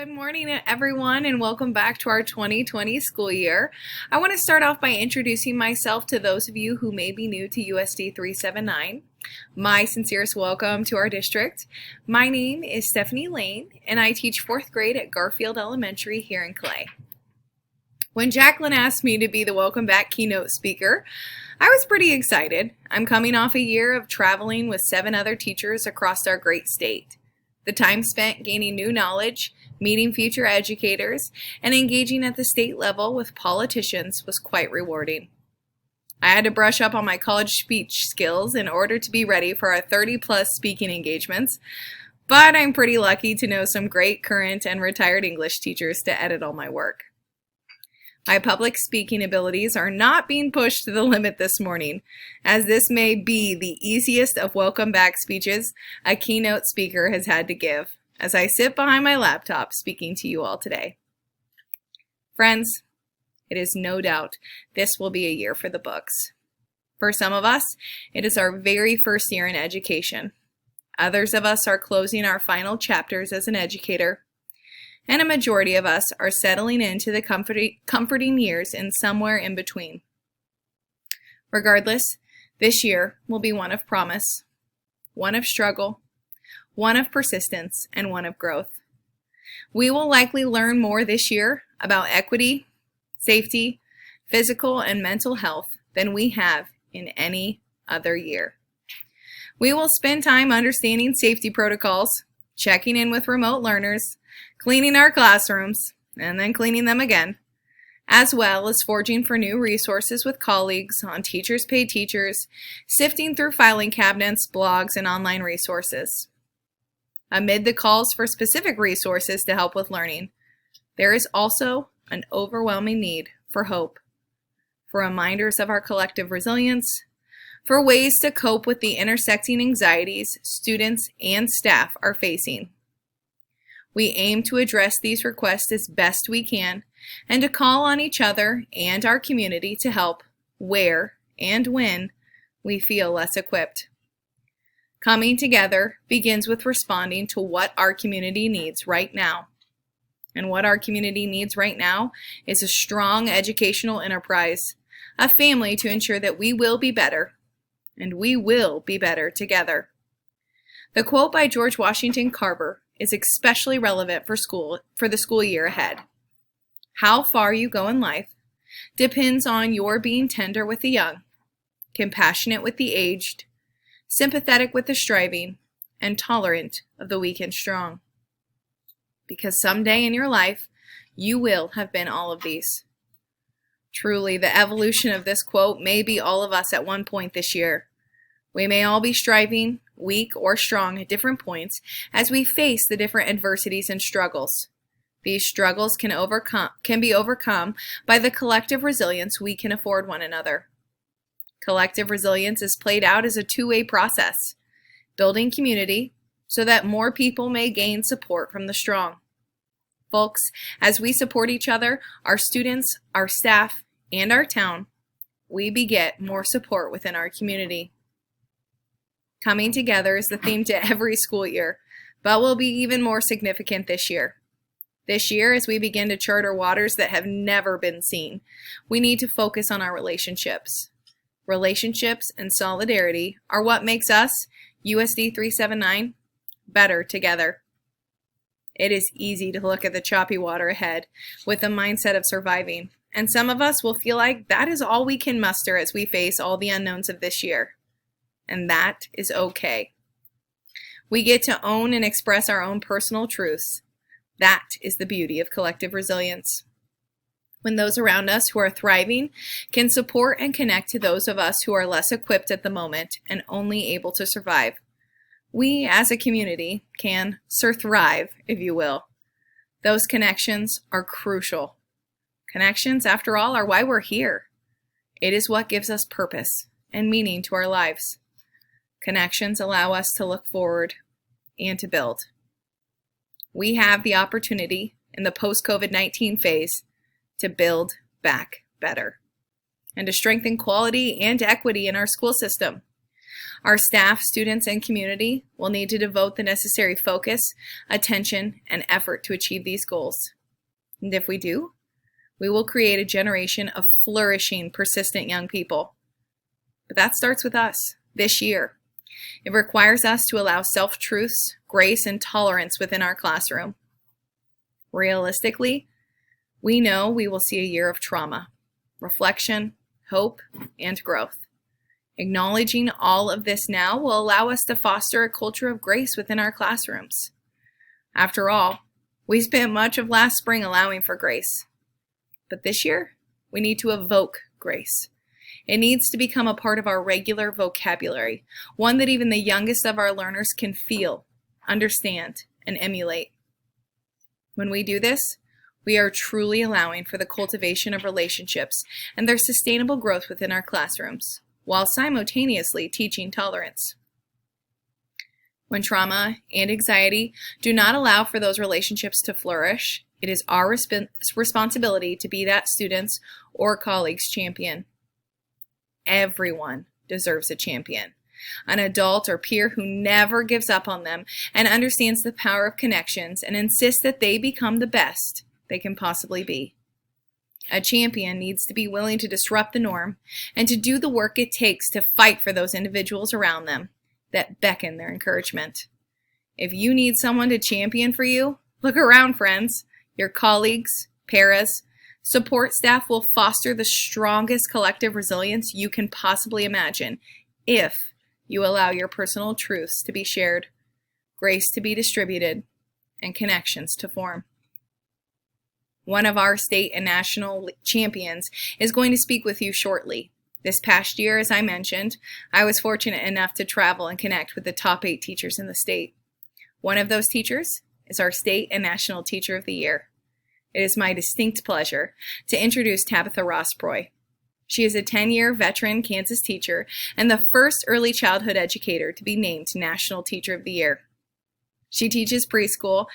Good morning, everyone, and welcome back to our 2020 school year. I want to start off by introducing myself to those of you who may be new to USD 379. My sincerest welcome to our district. My name is Stephanie Lane, and I teach 4th grade at Garfield Elementary here in Clay. When Jacqueline asked me to be the welcome back keynote speaker, I was pretty excited. I'm coming off a year of traveling with 7 other teachers across our great state. The time spent gaining new knowledge, meeting future educators, and engaging at the state level with politicians was quite rewarding. I had to brush up on my college speech skills in order to be ready for our 30-plus speaking engagements, but I'm pretty lucky to know some great current and retired English teachers to edit all my work. My public speaking abilities are not being pushed to the limit this morning, as this may be the easiest of welcome back speeches a keynote speaker has had to give, as I sit behind my laptop speaking to you all today. Friends, it is no doubt this will be a year for the books. For some of us, it is our very first year in education. Others of us are closing our final chapters as an educator, and a majority of us are settling into the comforting years and somewhere in between. Regardless, this year will be one of promise, one of struggle, one of persistence, and one of growth. We will likely learn more this year about equity, safety, physical, and mental health than we have in any other year. We will spend time understanding safety protocols, checking in with remote learners, cleaning our classrooms, and then cleaning them again, as well as forging for new resources with colleagues on Teachers Pay Teachers, sifting through filing cabinets, blogs, and online resources. Amid the calls for specific resources to help with learning, there is also an overwhelming need for hope, for reminders of our collective resilience, for ways to cope with the intersecting anxieties students and staff are facing. We aim to address these requests as best we can and to call on each other and our community to help where and when we feel less equipped. Coming together begins with responding to what our community needs right now. And what our community needs right now is a strong educational enterprise, a family to ensure that we will be better, and we will be better together. The quote by George Washington Carver is especially relevant for the school year ahead. How far you go in life depends on your being tender with the young, compassionate with the aged, sympathetic with the striving, and tolerant of the weak and strong. Because someday in your life, you will have been all of these. Truly, the evolution of this quote may be all of us at one point this year. We may all be striving, weak or strong at different points as we face the different adversities and struggles. These struggles can be overcome by the collective resilience we can afford one another. Collective resilience is played out as a two-way process, building community so that more people may gain support from the strong. Folks, as we support each other, our students, our staff, and our town, we beget more support within our community. Coming together is the theme to every school year, but will be even more significant this year. This year, as we begin to charter waters that have never been seen, we need to focus on our relationships. Relationships and solidarity are what makes us, USD 379, better together. It is easy to look at the choppy water ahead with the mindset of surviving, and some of us will feel like that is all we can muster as we face all the unknowns of this year. And that is okay. We get to own and express our own personal truths. That is the beauty of collective resilience. When those around us who are thriving can support and connect to those of us who are less equipped at the moment and only able to survive, we as a community can thrive, if you will. Those connections are crucial. Connections, after all, are why we're here. It is what gives us purpose and meaning to our lives. Connections allow us to look forward and to build. We have the opportunity in the post-COVID-19 phase to build back better and to strengthen quality and equity in our school system. Our staff, students, and community will need to devote the necessary focus, attention, and effort to achieve these goals. And if we do, we will create a generation of flourishing, persistent young people. But that starts with us this year. It requires us to allow self-truths, grace, and tolerance within our classroom. Realistically, we know we will see a year of trauma, reflection, hope, and growth. Acknowledging all of this now will allow us to foster a culture of grace within our classrooms. After all, we spent much of last spring allowing for grace. But this year, we need to evoke grace. It needs to become a part of our regular vocabulary, one that even the youngest of our learners can feel, understand, and emulate. When we do this, we are truly allowing for the cultivation of relationships and their sustainable growth within our classrooms, while simultaneously teaching tolerance. When trauma and anxiety do not allow for those relationships to flourish, it is our responsibility to be that student's or colleague's champion. Everyone deserves a champion, an adult or peer who never gives up on them and understands the power of connections and insists that they become the best they can possibly be. A champion needs to be willing to disrupt the norm and to do the work it takes to fight for those individuals around them that beckon their encouragement. If you need someone to champion for you, look around, friends. Your colleagues, paras, support staff will foster the strongest collective resilience you can possibly imagine if you allow your personal truths to be shared, grace to be distributed, and connections to form. One of our state and national champions is going to speak with you shortly. This past year, as I mentioned, I was fortunate enough to travel and connect with the top 8 teachers in the state. One of those teachers is our State and National Teacher of the Year. It is my distinct pleasure to introduce Tabitha Rossbroy. She is a 10-year veteran Kansas teacher and the first early childhood educator to be named National Teacher of the Year. She teaches preschool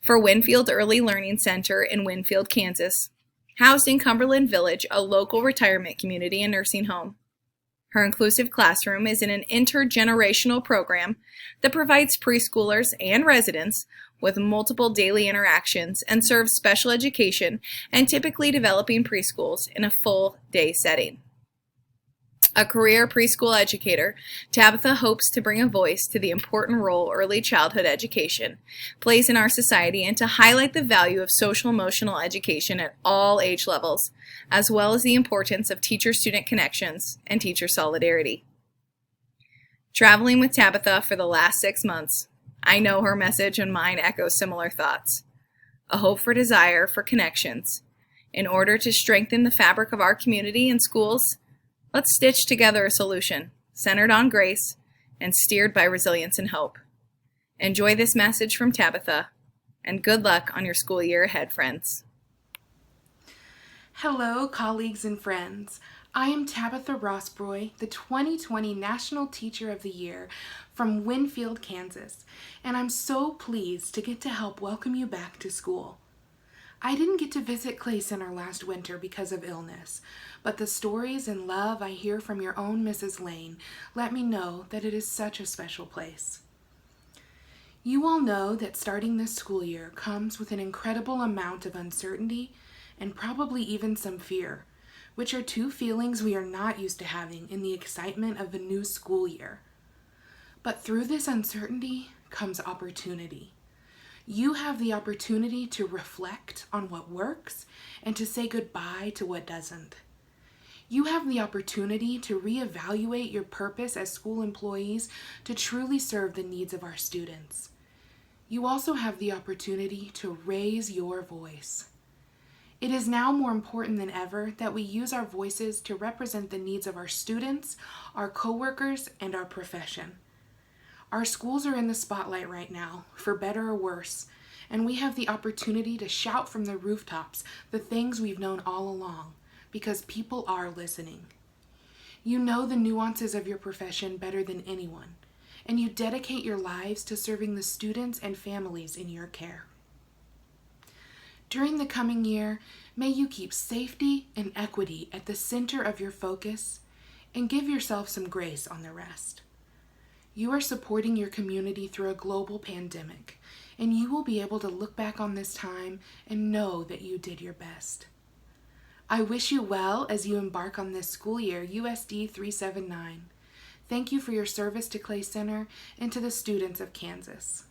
for Winfield Early Learning Center in Winfield, Kansas, housed in Cumberland Village, a local retirement community and nursing home. Her inclusive classroom is in an intergenerational program that provides preschoolers and residents with multiple daily interactions and serves special education and typically developing preschools in a full day setting. A career preschool educator, Tabitha hopes to bring a voice to the important role early childhood education plays in our society and to highlight the value of social-emotional education at all age levels, as well as the importance of teacher-student connections and teacher solidarity. Traveling with Tabitha for the last 6 months, I know her message and mine echo similar thoughts. A hope for desire for connections. In order to strengthen the fabric of our community and schools, let's stitch together a solution centered on grace and steered by resilience and hope. Enjoy this message from Tabitha, and good luck on your school year ahead, friends. Hello, colleagues and friends. I am Tabitha Rossbroy, the 2020 National Teacher of the Year from Winfield, Kansas, and I'm so pleased to get to help welcome you back to school. I didn't get to visit Clay Center last winter because of illness, but the stories and love I hear from your own Mrs. Lane let me know that it is such a special place. You all know that starting this school year comes with an incredible amount of uncertainty and probably even some fear, which are 2 feelings we are not used to having in the excitement of a new school year. But through this uncertainty comes opportunity. You have the opportunity to reflect on what works and to say goodbye to what doesn't. You have the opportunity to reevaluate your purpose as school employees to truly serve the needs of our students. You also have the opportunity to raise your voice. It is now more important than ever that we use our voices to represent the needs of our students, our coworkers, and our profession. Our schools are in the spotlight right now, for better or worse, and we have the opportunity to shout from the rooftops the things we've known all along, because people are listening. You know the nuances of your profession better than anyone, and you dedicate your lives to serving the students and families in your care. During the coming year, may you keep safety and equity at the center of your focus and give yourself some grace on the rest. You are supporting your community through a global pandemic, and you will be able to look back on this time and know that you did your best. I wish you well as you embark on this school year, USD 379. Thank you for your service to Clay Center and to the students of Kansas.